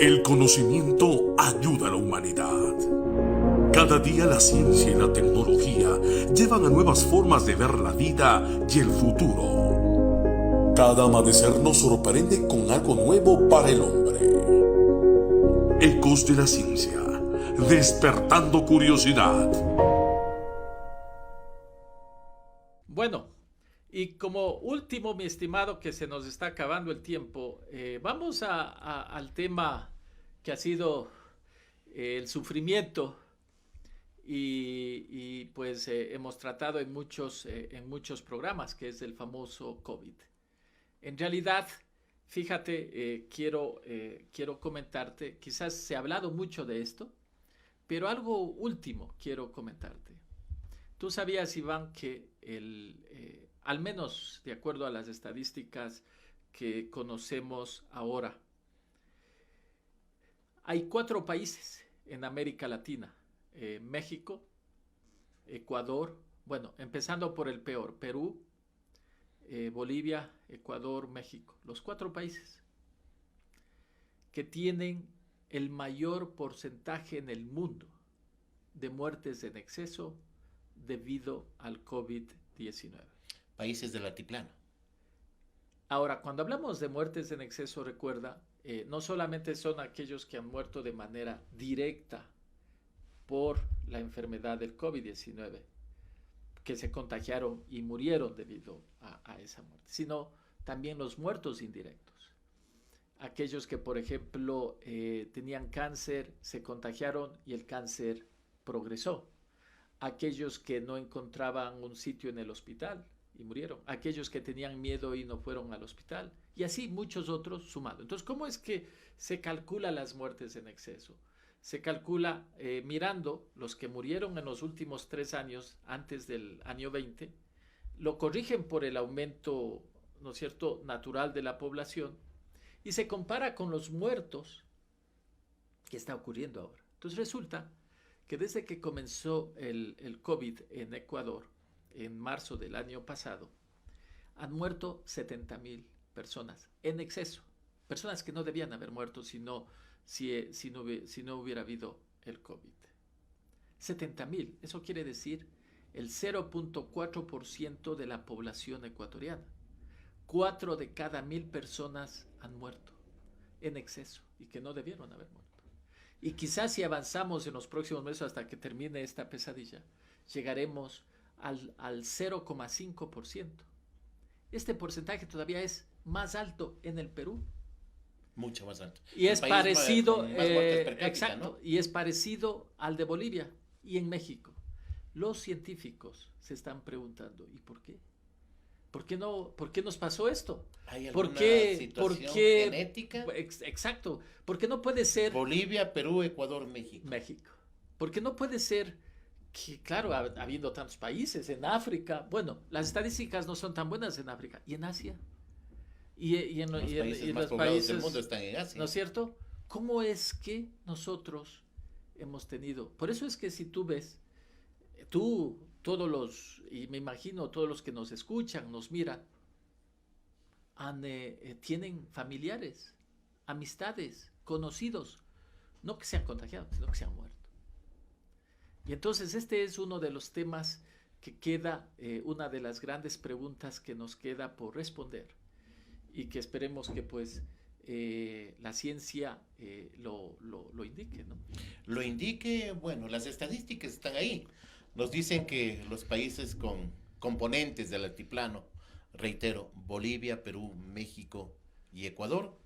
El conocimiento ayuda a la humanidad. Cada día la ciencia y la tecnología llevan a nuevas formas de ver la vida y el futuro. Cada amanecer nos sorprende con algo nuevo para el hombre. Ecos de la ciencia, despertando curiosidad. Bueno, y como último, mi estimado, que se nos está acabando el tiempo, vamos al tema que ha sido el sufrimiento pues hemos tratado en muchos programas, que es el famoso COVID. En realidad, fíjate, quiero comentarte, quizás se ha hablado mucho de esto, pero algo último quiero comentarte. ¿Tú sabías, Iván, que al menos de acuerdo a las estadísticas que conocemos ahora, hay 4 países en América Latina, México, Ecuador, bueno, empezando por el peor, Perú, Bolivia, Ecuador, México, los 4 países que tienen el mayor porcentaje en el mundo de muertes en exceso debido al COVID-19. Países del altiplano. Ahora, cuando hablamos de muertes en exceso, recuerda, no solamente son aquellos que han muerto de manera directa por la enfermedad del COVID-19, que se contagiaron y murieron debido a esa muerte, sino también los muertos indirectos. Aquellos que, por ejemplo, tenían cáncer, se contagiaron y el cáncer progresó. Aquellos que no encontraban un sitio en el hospital y murieron. Aquellos que tenían miedo y no fueron al hospital. Y así muchos otros sumados. Entonces, ¿cómo es que se calcula las muertes en exceso? Se calcula mirando los que murieron en los últimos 3 años antes del año 20, lo corrigen por el aumento, ¿no es cierto?, natural de la población y se compara con los muertos que está ocurriendo ahora. Entonces resulta que desde que comenzó el COVID en Ecuador, en marzo del año pasado, han muerto 70,000 personas en exceso. Personas que no debían haber muerto si no hubiera habido el COVID. 70,000, eso quiere decir el 0.4% de la población ecuatoriana. 4 de cada 1,000 personas han muerto en exceso y que no debieron haber muerto. Y quizás si avanzamos en los próximos meses hasta que termine esta pesadilla, llegaremos al 0,5%. Este porcentaje todavía es más alto en el Perú. Mucho más alto. Y es parecido, más muertes per cápita, exacto, ¿no? y es parecido al de Bolivia y en México. Los científicos se están preguntando, ¿y por qué? ¿Por qué nos pasó esto? ¿Hay ¿Por alguna qué? situación genética? Exacto. ¿Por qué no puede ser Bolivia, Perú, Ecuador, México. México? Porque no puede ser que, claro, habiendo tantos países en África, bueno, las estadísticas no son tan buenas en África y en Asia. Y en Los países y más los poblados países del mundo están en Asia. ¿no es cierto? ¿Cómo es que nosotros hemos tenido? Por eso es que si tú ves, y me imagino todos los que nos escuchan, nos miran, tienen familiares, amistades, conocidos, no que se han contagiado, sino que se han muerto. Y entonces este es uno de los temas que queda, una de las grandes preguntas que nos queda por responder y que esperemos que pues la ciencia lo indique, ¿no? Lo indique, bueno, las estadísticas están ahí. Nos dicen que los países con componentes del altiplano, reitero, Bolivia, Perú, México y Ecuador,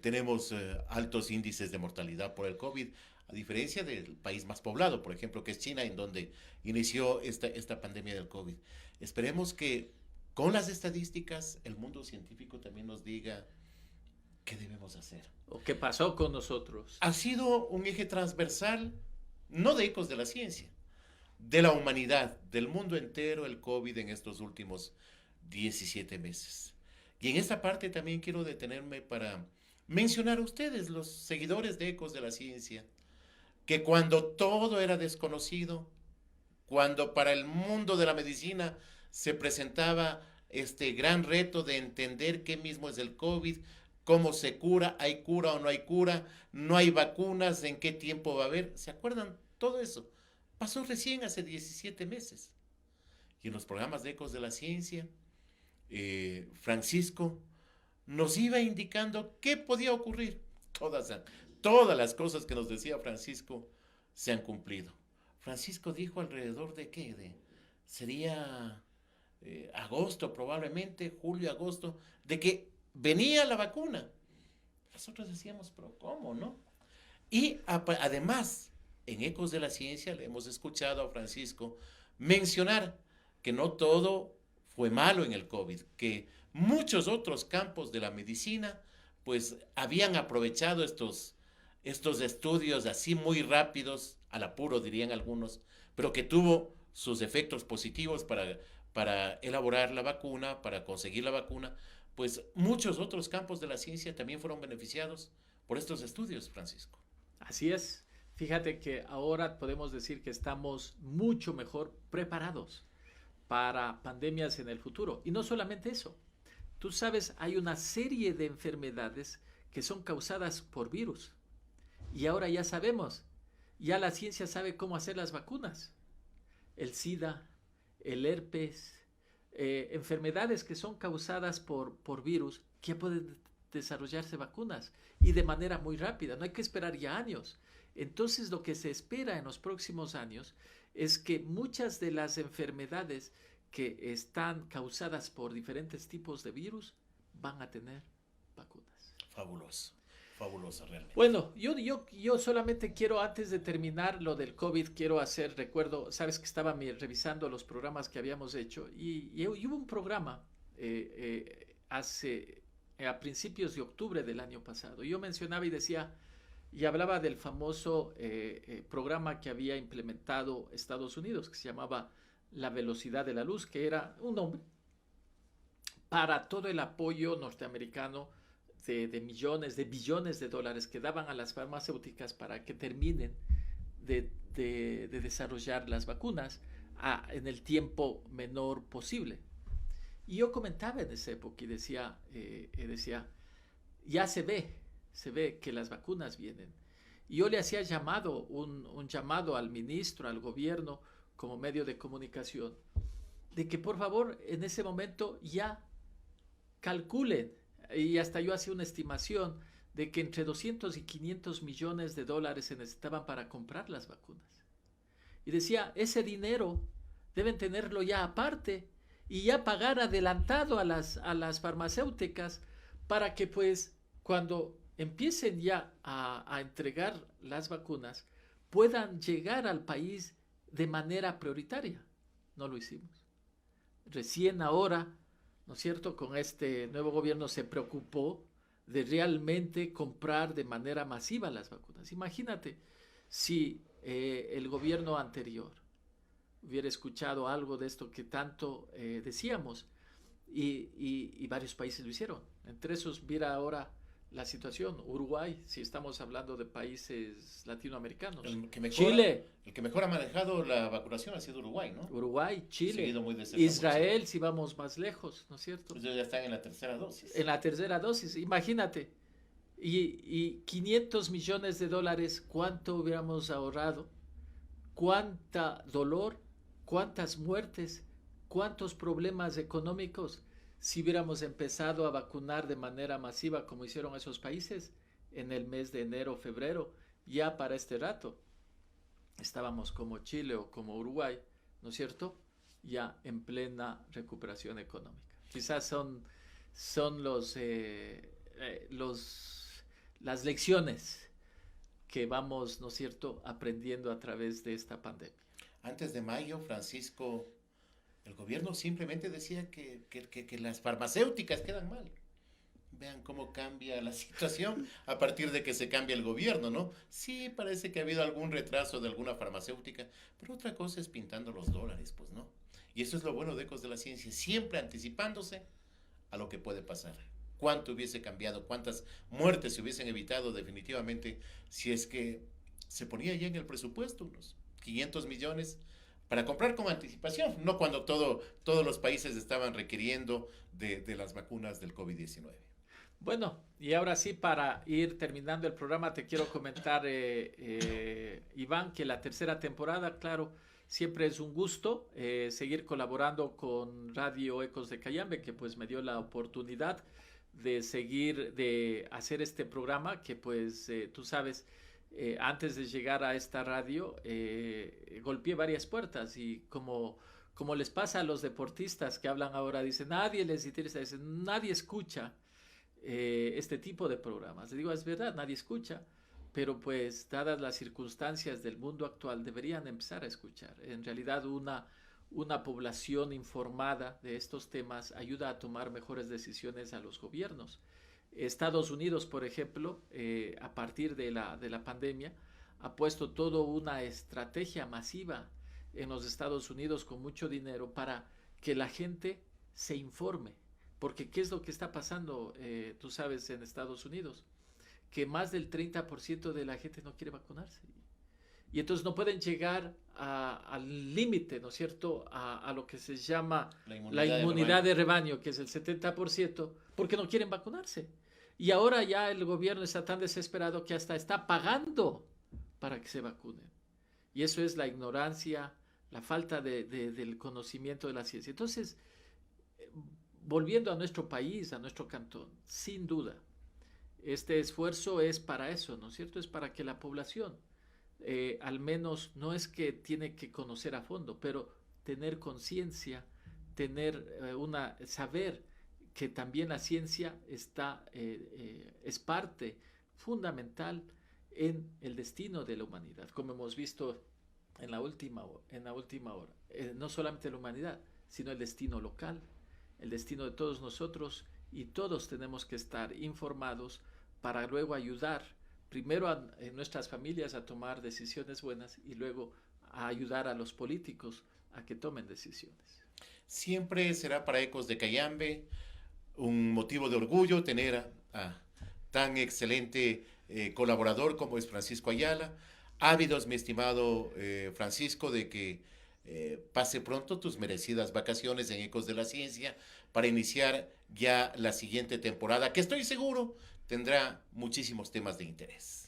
tenemos altos índices de mortalidad por el COVID, a diferencia del país más poblado, por ejemplo, que es China, en donde inició esta pandemia del COVID. Esperemos que con las estadísticas el mundo científico también nos diga qué debemos hacer. ¿O qué pasó con nosotros? Ha sido un eje transversal, no de Ecos de la Ciencia, de la humanidad, del mundo entero, el COVID en estos últimos 17 meses. Y en esta parte también quiero detenerme para mencionar a ustedes, los seguidores de Ecos de la Ciencia, que cuando todo era desconocido, cuando para el mundo de la medicina se presentaba este gran reto de entender qué mismo es el COVID, cómo se cura, hay cura o no hay cura, no hay vacunas, en qué tiempo va a haber. ¿Se acuerdan? Todo eso pasó recién hace 17 meses. Y en los programas de Ecos de la Ciencia, Francisco nos iba indicando qué podía ocurrir. Todas las cosas que nos decía Francisco se han cumplido. Francisco dijo alrededor de qué, sería agosto probablemente, julio, agosto, de que venía la vacuna. Nosotros decíamos, pero ¿cómo, no? Y además, en Ecos de la Ciencia le hemos escuchado a Francisco mencionar que no todo fue malo en el COVID, que muchos otros campos de la medicina pues habían aprovechado estos estudios así muy rápidos, al apuro dirían algunos, pero que tuvo sus efectos positivos para elaborar la vacuna, para conseguir la vacuna. Pues muchos otros campos de la ciencia también fueron beneficiados por estos estudios, Francisco. Así es. Fíjate que ahora podemos decir que estamos mucho mejor preparados para pandemias en el futuro. Y no solamente eso. Tú sabes, hay una serie de enfermedades que son causadas por virus. Y ahora ya sabemos, ya la ciencia sabe cómo hacer las vacunas. El SIDA, el herpes, enfermedades que son causadas por virus, que pueden desarrollarse vacunas y de manera muy rápida, no hay que esperar ya años. Entonces lo que se espera en los próximos años es que muchas de las enfermedades que están causadas por diferentes tipos de virus van a tener vacunas. Fabuloso, fabuloso realmente. Bueno, yo solamente quiero, antes de terminar lo del COVID, quiero hacer recuerdo, sabes que estaba revisando los programas que habíamos hecho y hubo un programa a principios de octubre del año pasado. Yo mencionaba y decía, y hablaba del famoso programa que había implementado Estados Unidos, que se llamaba la velocidad de la luz, que era un nombre para todo el apoyo norteamericano de millones, de billones de dólares que daban a las farmacéuticas para que terminen de desarrollar las vacunas en el tiempo menor posible. Y yo comentaba en esa época y decía, ya se ve que las vacunas vienen. Y yo le hacía un llamado al ministro, al gobierno, como medio de comunicación, de que por favor en ese momento ya calculen, y hasta yo hacía una estimación de que entre 200 y 500 millones de dólares se necesitaban para comprar las vacunas. Y decía, ese dinero deben tenerlo ya aparte y ya pagar adelantado a las farmacéuticas para que pues cuando empiecen ya a entregar las vacunas puedan llegar al país de manera prioritaria. No lo hicimos. Recién ahora, ¿no es cierto?, con este nuevo gobierno se preocupó de realmente comprar de manera masiva las vacunas. Imagínate si el gobierno anterior hubiera escuchado algo de esto que tanto decíamos y varios países lo hicieron. Entre esos, mira ahora la situación, Uruguay, si estamos hablando de países latinoamericanos, Chile. El que mejor ha manejado la vacunación ha sido Uruguay, ¿no? Uruguay, Chile, muy de cerca, Israel, si vamos más lejos, ¿no es cierto? Ellos ya están en la tercera dosis. En la tercera dosis, imagínate. Y 500 millones de dólares, ¿cuánto hubiéramos ahorrado? ¿Cuánta dolor? ¿Cuántas muertes? ¿Cuántos problemas económicos? Si hubiéramos empezado a vacunar de manera masiva como hicieron esos países en el mes de enero, febrero, ya para este rato estábamos como Chile o como Uruguay, ¿no es cierto?, ya en plena recuperación económica. Quizás son las lecciones que vamos, ¿no es cierto?, aprendiendo a través de esta pandemia. Antes de mayo, Francisco, el gobierno simplemente decía que las farmacéuticas quedan mal. Vean cómo cambia la situación a partir de que se cambia el gobierno, ¿no? Sí, parece que ha habido algún retraso de alguna farmacéutica, pero otra cosa es pintando los dólares, pues, ¿no? Y eso es lo bueno de Ecos de la Ciencia, siempre anticipándose a lo que puede pasar. ¿Cuánto hubiese cambiado? ¿Cuántas muertes se hubiesen evitado definitivamente si es que se ponía ya en el presupuesto unos 500 millones para comprar con anticipación, no cuando todos los países estaban requiriendo de las vacunas del COVID-19. Bueno, y ahora sí, para ir terminando el programa, te quiero comentar, Iván, que la tercera temporada, claro, siempre es un gusto seguir colaborando con Radio Ecos de Cayambe, que pues me dio la oportunidad de seguir, de hacer este programa, que pues tú sabes, antes de llegar a esta radio, golpeé varias puertas y como les pasa a los deportistas que hablan ahora, dicen, nadie les interesa, dicen, nadie escucha este tipo de programas. Le digo, es verdad, nadie escucha, pero pues dadas las circunstancias del mundo actual deberían empezar a escuchar. En realidad una población informada de estos temas ayuda a tomar mejores decisiones a los gobiernos. Estados Unidos, por ejemplo, a partir de la pandemia, ha puesto toda una estrategia masiva en los Estados Unidos con mucho dinero para que la gente se informe. Porque ¿qué es lo que está pasando, tú sabes, en Estados Unidos? Que más del 30% de la gente no quiere vacunarse. Y entonces no pueden llegar al límite, ¿no es cierto?, a lo que se llama la inmunidad de rebaño, que es el 70%, porque no quieren vacunarse. Y ahora ya el gobierno está tan desesperado que hasta está pagando para que se vacunen. Y eso es la ignorancia, la falta del conocimiento de la ciencia. Entonces, volviendo a nuestro país, a nuestro cantón, sin duda, este esfuerzo es para eso, ¿no es cierto? Es para que la población, al menos, no es que tiene que conocer a fondo, pero tener conciencia, saber que también la ciencia es parte fundamental en el destino de la humanidad, como hemos visto en la última hora. No solamente la humanidad, sino el destino local, el destino de todos nosotros, y todos tenemos que estar informados para luego ayudar primero a nuestras familias a tomar decisiones buenas y luego a ayudar a los políticos a que tomen decisiones. Siempre será para Ecos de Cayambe un motivo de orgullo tener a tan excelente colaborador como es Francisco Ayala. Ávidos, mi estimado Francisco, de que pase pronto tus merecidas vacaciones en Ecos de la Ciencia para iniciar ya la siguiente temporada, que estoy seguro tendrá muchísimos temas de interés.